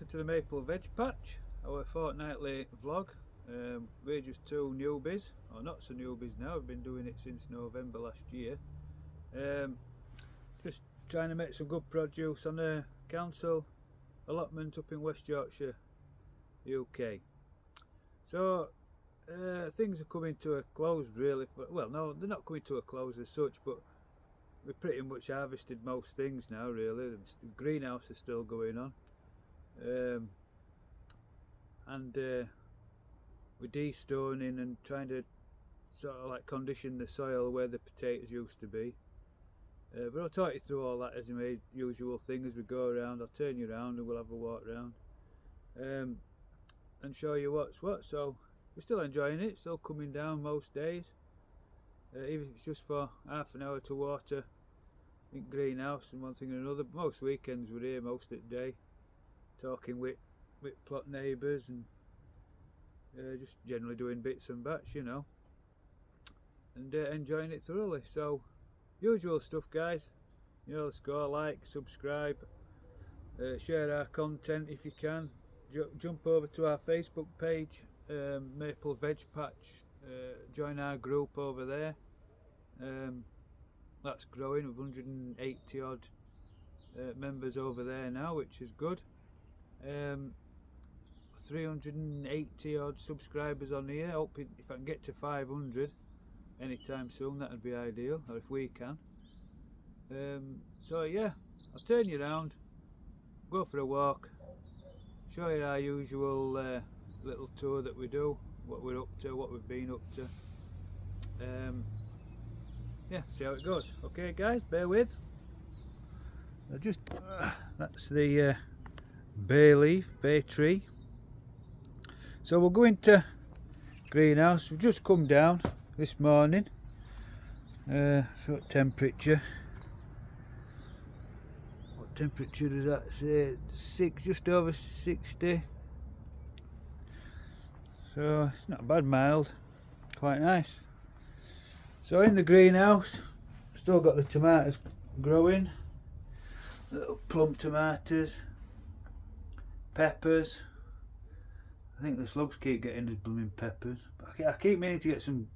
welcome to the Maple Veg Patch, our fortnightly vlog. We're just two newbies, or not so newbies now, we've been doing it since November last year. Just trying to make some good produce on a council allotment up in West Yorkshire, UK. So things are coming to a close really. Well, no, they're not coming to a close as such, but we've pretty much harvested most things now really. The greenhouse is still going on. We're de-stoning and trying to sort of like condition the soil where the potatoes used to be. But I'll talk you through all that as my usual thing as we go around. I'll turn you around and we'll have a walk around and show you what's what. So we're still enjoying it, still coming down most days, even if it's just for half an hour to water in greenhouse and one thing and another. Most weekends we're here most of the day, talking with plot neighbours and just generally doing bits and bats, you know, and enjoying it thoroughly. So usual stuff, guys, you know the score: like, subscribe, share our content if you can, jump over to our Facebook page, Maple Veg Patch, join our group over there. That's growing with 180 odd members over there now, which is good. 380 odd subscribers on here. Hoping if I can get to 500 anytime soon, that would be ideal, or if we can. So yeah, I'll turn you around, go for a walk, show you our usual little tour that we do, what we're up to, what we've been up to. Yeah, see how it goes. Okay guys, bear with. That's the bay tree. So we'll go into greenhouse. We've just come down this morning. What temperature? What temperature does that say? Just over 60. So it's not bad, mild, quite nice. So in the greenhouse, still got the tomatoes growing. Little plum tomatoes, peppers. I think the slugs keep getting the blooming peppers. But I keep meaning to get some,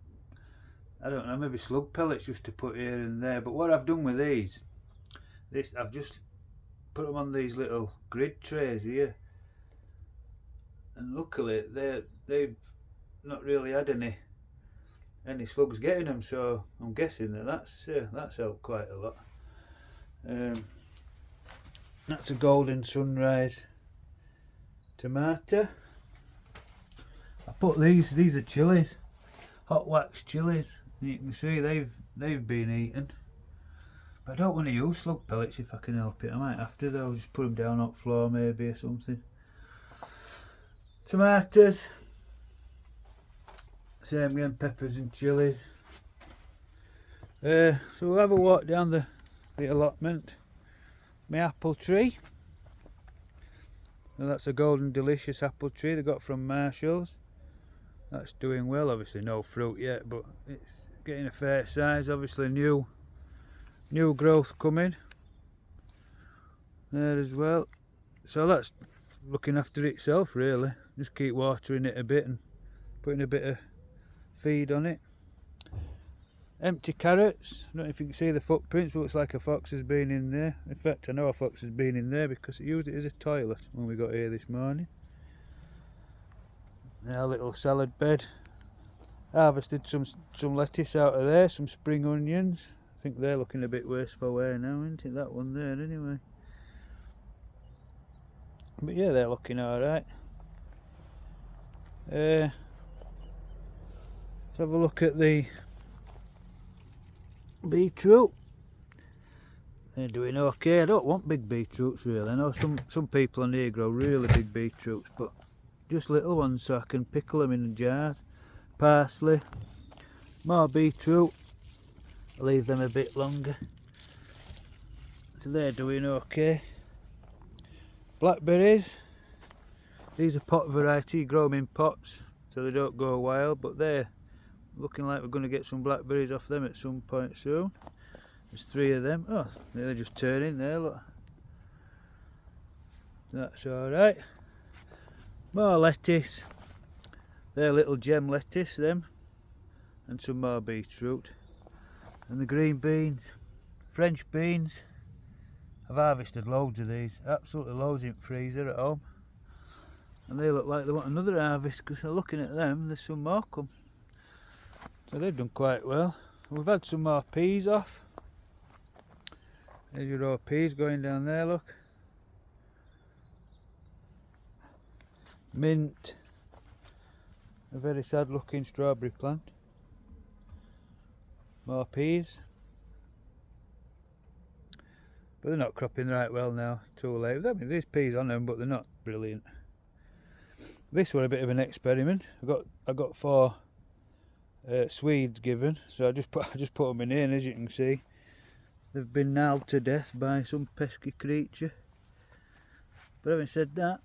I don't know, maybe slug pellets just to put here and there. But what I've done with these, I've just put them on these little grid trays here. And luckily they've not really had any slugs getting them. So I'm guessing that's helped quite a lot. That's a golden sunrise tomato. I put these are chilies, hot wax chilies. You can see they've been eaten. But I don't want to use slug pellets if I can help it. I might have to though. Just put them down on the floor maybe or something. Tomatoes. Same again, peppers and chilies. So we'll have a walk down the allotment. My apple tree. Now that's a golden delicious apple tree they got from Marshall's. That's doing well. Obviously no fruit yet, but it's getting a fair size. Obviously new growth coming there as well. So that's looking after itself really. Just keep watering it a bit and putting a bit of feed on it. Empty carrots. I don't know if you can see the footprints, but it looks like a fox has been in there. In fact, I know a fox has been in there because it used it as a toilet when we got here this morning. Our little salad bed. Harvested some lettuce out of there, some spring onions. I think they're looking a bit worse for wear now, isn't it? That one there anyway. But yeah, they're looking alright. Let's have a look at the beetroot. They're doing okay. I don't want big beetroots really. I know some people on here grow really big beetroots, but just little ones so I can pickle them in jars. Parsley, more beetroot. I'll leave them a bit longer. So they're doing okay. Blackberries. These are pot variety. You grow them in pots so they don't go wild, but they're looking like we're going to get some blackberries off them at some point soon. There's 3 of them. Oh, they're just turning there, look. That's alright. More lettuce. They're little gem lettuce, them. And some more beetroot. And the green beans. French beans. I've harvested loads of these. Absolutely loads in the freezer at home. And they look like they want another harvest, because looking at them, there's some more come. So they've done quite well. We've had some more peas off. There's your raw peas going down there, look. Mint. A very sad looking strawberry plant. More peas. But they're not cropping right well now, too late. I mean, there's peas on them, but they're not brilliant. This was a bit of an experiment. I got 4 Swedes given, so I just put them in here, and as you can see, they've been gnawed to death by some pesky creature. But having said that,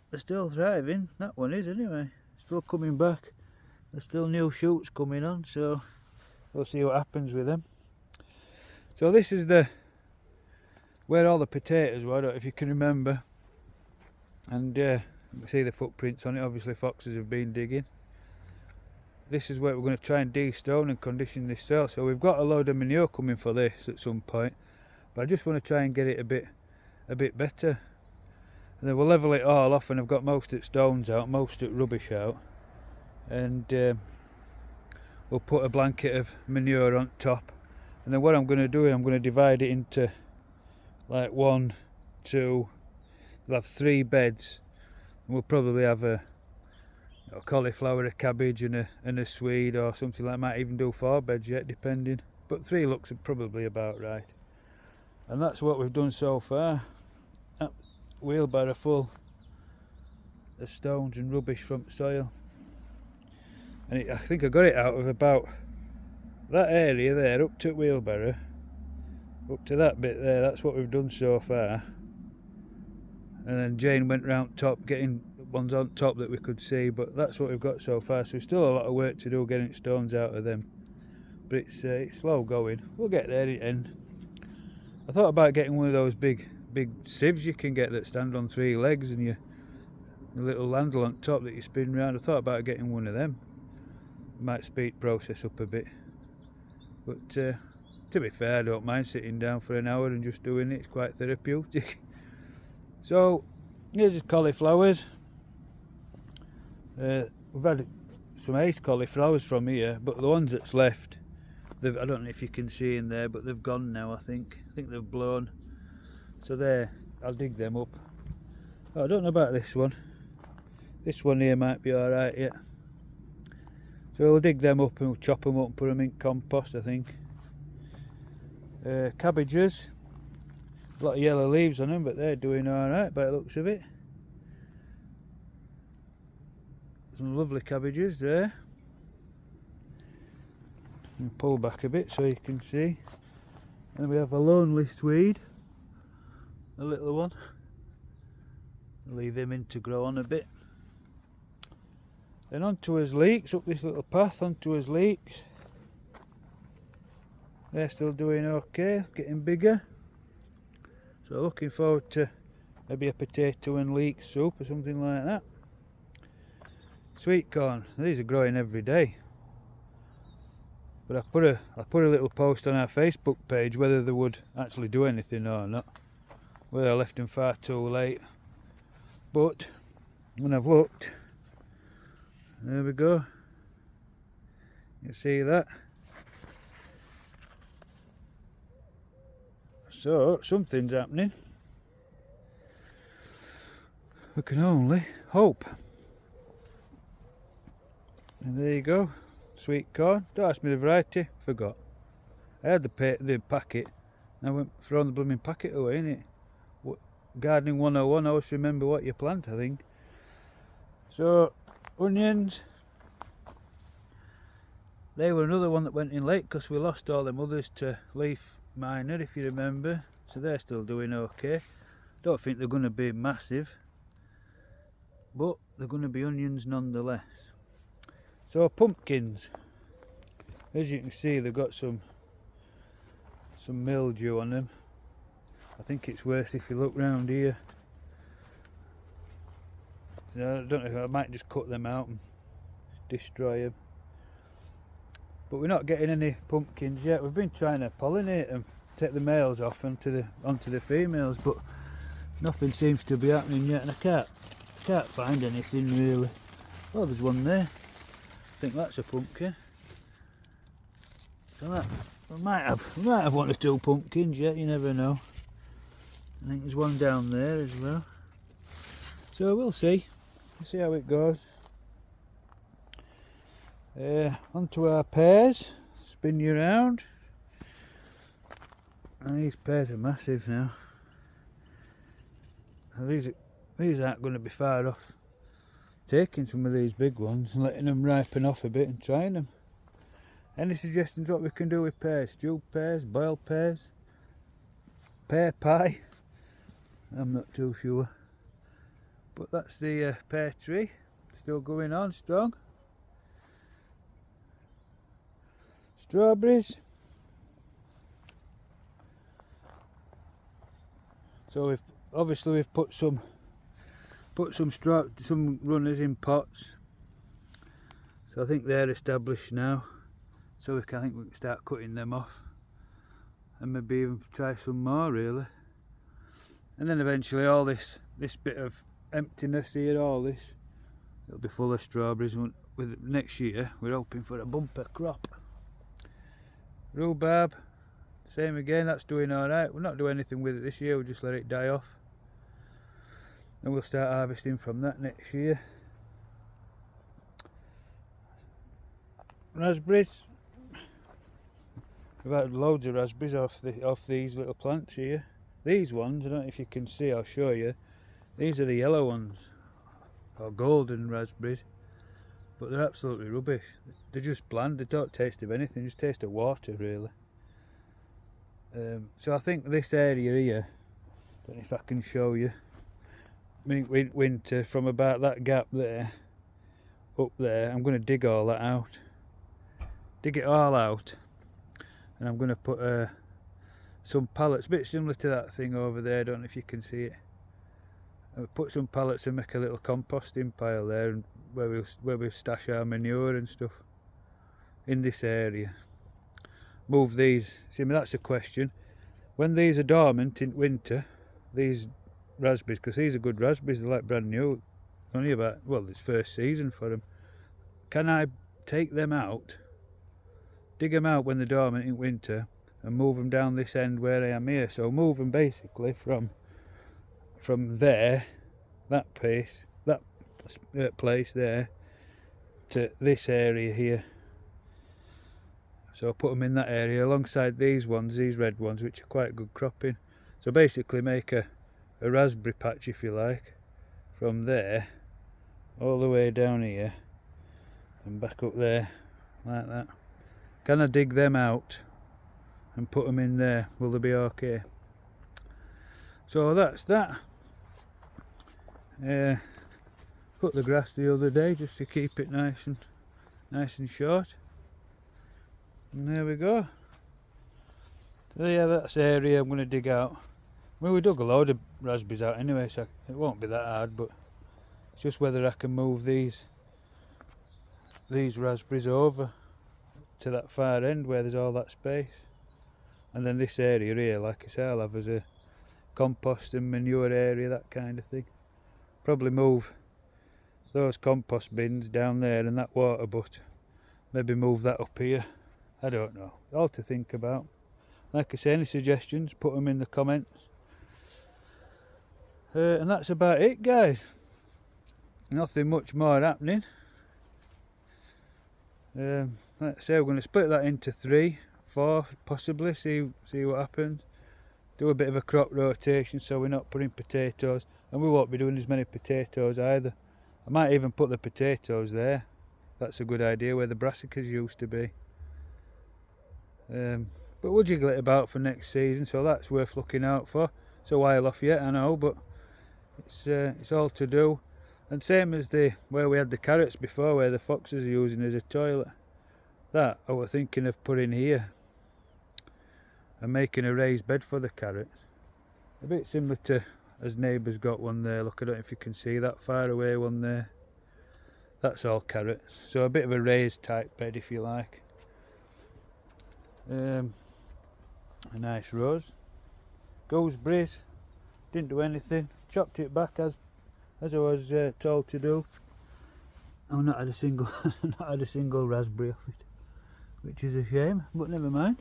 they're still thriving. That one is anyway. Still coming back. There's still new shoots coming on, so we'll see what happens with them. So this is where all the potatoes were. I don't know if you can remember. And see the footprints on it. Obviously foxes have been digging. This is where we're going to try and de-stone and condition this soil. So we've got a load of manure coming for this at some point, but I just want to try and get it a bit better. And then we'll level it all off, and I've got most of the stones out, most of the rubbish out, and we'll put a blanket of manure on top. And then what I'm going to do is I'm going to divide it into like 1, 2, we'll have 3 beds, and we'll probably have a cauliflower, a cabbage and a swede or something like that. Might even do 4 beds yet, depending, but 3 looks probably about right. And that's what we've done so far. That wheelbarrow full of stones and rubbish from the soil, and I think I got it out of about that area there up to wheelbarrow, up to that bit there. That's what we've done so far. And then Jane went round top getting ones on top that we could see, but that's what we've got so far. So still a lot of work to do getting stones out of them, but it's slow going. We'll get there in the end. I thought about getting one of those big sieves you can get that stand on 3 legs, and your little handle on top that you spin round. I thought about getting one of them. Might speed the process up a bit, but to be fair, I don't mind sitting down for an hour and just doing it. It's quite therapeutic. So here's the cauliflowers. We've had some ace cauliflowers from here, but the ones that's left, I don't know if you can see in there, but they've gone now. I think they've blown. So there, I'll dig them up. Oh, I don't know about this one. This one here might be alright, yeah. So we'll dig them up and we'll chop them up and put them in compost, I think. Cabbages. A lot of yellow leaves on them, but they're doing alright by the looks of it. Some lovely cabbages there. And pull back a bit so you can see. And then we have a lonely swede, a little one. Leave him in to grow on a bit. Then onto his leeks, up this little path onto his leeks. They're still doing okay, getting bigger. So looking forward to maybe a potato and leek soup or something like that. Sweet corn, these are growing every day. But I put a little post on our Facebook page whether they would actually do anything or not. Whether I left them far too late. But when I've looked, there we go. You see that? So something's happening. We can only hope. And there you go, sweet corn. Don't ask me the variety, forgot. I had the packet, and I went throwing the blooming packet away, innit? Gardening 101, always remember what you plant, I think. So, onions. They were another one that went in late because we lost all them others to leaf miner, if you remember. So they're still doing okay. Don't think they're going to be massive, but they're going to be onions nonetheless. So pumpkins, as you can see, they've got some mildew on them. I think it's worse if you look round here. I don't know if I might just cut them out and destroy them. But we're not getting any pumpkins yet. We've been trying to pollinate them, take the males off onto the females, but nothing seems to be happening yet, and I can't find anything really. Oh, there's one there. I think that's a pumpkin. So that we might have one or two pumpkins yet. You never know. I think there's one down there as well. So we'll see. We'll see how it goes. Onto our pears. Spin you around. And these pears are massive now. These aren't going to be far off taking some of these big ones and letting them ripen off a bit and trying them. Any suggestions what we can do with pears? Stewed pears, boiled pears, pear pie? I'm not too sure. But that's the pear tree, still going on strong. Strawberries. So we've put some runners in pots. So I think they're established now. So I think we can start cutting them off, and maybe even try some more really. And then eventually all this bit of emptiness here, all this, it'll be full of strawberries. With next year we're hoping for a bumper crop. Rhubarb, same again, that's doing alright. We'll not do anything with it this year, we'll just let it die off. And we'll start harvesting from that next year. Raspberries. We've had loads of raspberries off these little plants here. These ones, I don't know if you can see, I'll show you. These are the yellow ones, or golden raspberries. But they're absolutely rubbish. They're just bland, they don't taste of anything, just taste of water really. So I think this area here, I don't know if I can show you. I mean, winter, from about that gap there, up there, I'm going to dig all that out. Dig it all out. And I'm going to put some pallets, a bit similar to that thing over there, I don't know if you can see it. I'll put some pallets and make a little composting pile there, and where we'll stash our manure and stuff in this area. Move these, see, I mean, that's a question. When these are dormant in winter, these raspberries, because these are good raspberries, they're like brand new, only about, well, it's first season for them. Can I take them out, dig them out when they're dormant in winter, and move them down this end where I am here? So move them basically from there, that place there, to this area here. So I'll put them in that area alongside these ones, these red ones, which are quite good cropping. So basically make a raspberry patch, if you like, from there all the way down here and back up there like that. Can I dig them out and put them in there? Will they be okay? So that's that. Cut the grass the other day just to keep it nice and short. And there we go. So yeah, that's the area I'm going to dig out. Well, we dug a load of raspberries out anyway, so it won't be that hard, but it's just whether I can move these raspberries over to that far end where there's all that space. And then this area here, like I say, I'll have as a compost and manure area, that kind of thing. Probably move those compost bins down there and that water butt. Maybe move that up here. I don't know. All to think about. Like I say, any suggestions, put them in the comments. And that's about it, guys. Nothing much more happening. Like I say, we're going to split that into 3, 4, possibly, see what happens. Do a bit of a crop rotation so we're not putting potatoes, and we won't be doing as many potatoes either. I might even put the potatoes there. That's a good idea, where the brassicas used to be. But we'll jiggle it about for next season, so that's worth looking out for. It's a while off yet, I know, but it's all to do. And same as where we had the carrots before, where the foxes are using as a toilet. That I was thinking of putting here and making a raised bed for the carrots. A bit similar to His neighbour's got one there. Look, I don't know if you can see that far away one there. That's all carrots. So a bit of a raised type bed, if you like. A nice rose. Gooseberries. Didn't do anything. Chopped it back as I was told to do. I've not had a single not had a single raspberry off it, which is a shame, but never mind.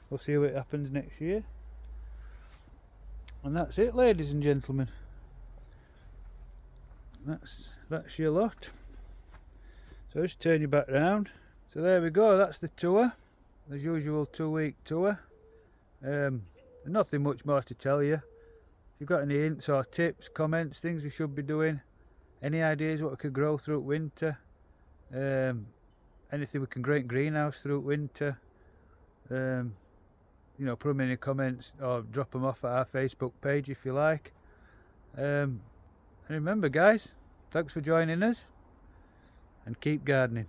We'll see what happens next year. And that's it, ladies and gentlemen. That's your lot. So just turn you back round. So there we go, that's the tour. As usual, 2-week tour. Nothing much more to tell you. If you've got any hints or tips, comments, things we should be doing, any ideas what we could grow through winter, anything we can grow in greenhouse through winter, you know, put them in the comments or drop them off at our Facebook page if you like. And remember guys, thanks for joining us and keep gardening.